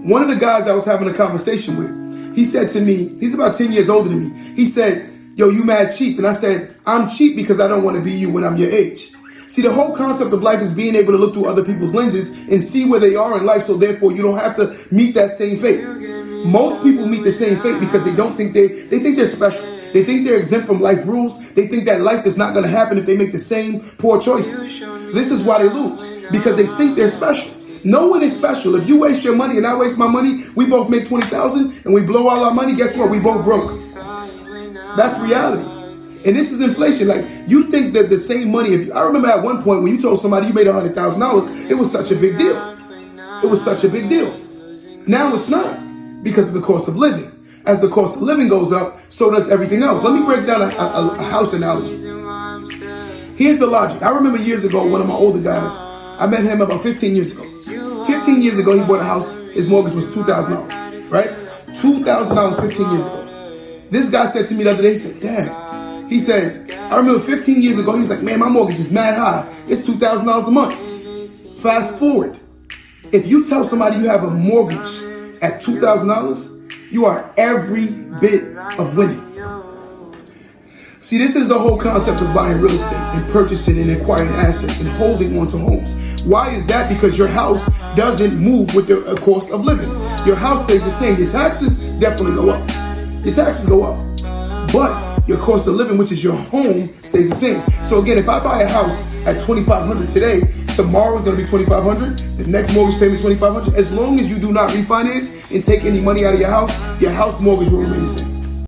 One of the guys I was having a conversation with, he said to me, he's about 10 years older than me. He said, yo, you mad cheap. And I said, I'm cheap because I don't want to be you when I'm your age. See, the whole concept of life is being able to look through other people's lenses and see where they are in life, so therefore you don't have to meet that same fate. Most people meet the same fate because they think they're special. They think they're exempt from life rules. They think that life is not going to happen if they make the same poor choices. This is why they lose, because they think they're special. No one is special. If you waste your money and I waste my money, we both make $20,000 and we blow all our money, guess what? We both broke. That's reality. And this is inflation. Like, you think that the same money, I remember at one point when you told somebody you made $100,000, it was such a big deal. It was such a big deal. Now it's not, because of the cost of living. As the cost of living goes up, so does everything else. Let me break down a house analogy. Here's the logic. I remember years ago, one of my older guys, I met him about 15 years ago. 15 years ago, he bought a house. His mortgage was $2,000, right? $2,000 15 years ago. This guy said to me the other day, he said, damn. He said, I remember 15 years ago, he was like, man, my mortgage is mad high. It's $2,000 a month. Fast forward. If you tell somebody you have a mortgage at $2,000, you are every bit of winning. See, this is the whole concept of buying real estate and purchasing and acquiring assets and holding on to homes. Why is that? Because your house doesn't move with the cost of living. Your house stays the same. Your taxes definitely go up. Your taxes go up. But your cost of living, which is your home, stays the same. So again, if I buy a house at $2,500 today, tomorrow is going to be $2,500. The next mortgage payment $2,500. As long as you do not refinance and take any money out of your house mortgage will remain the same.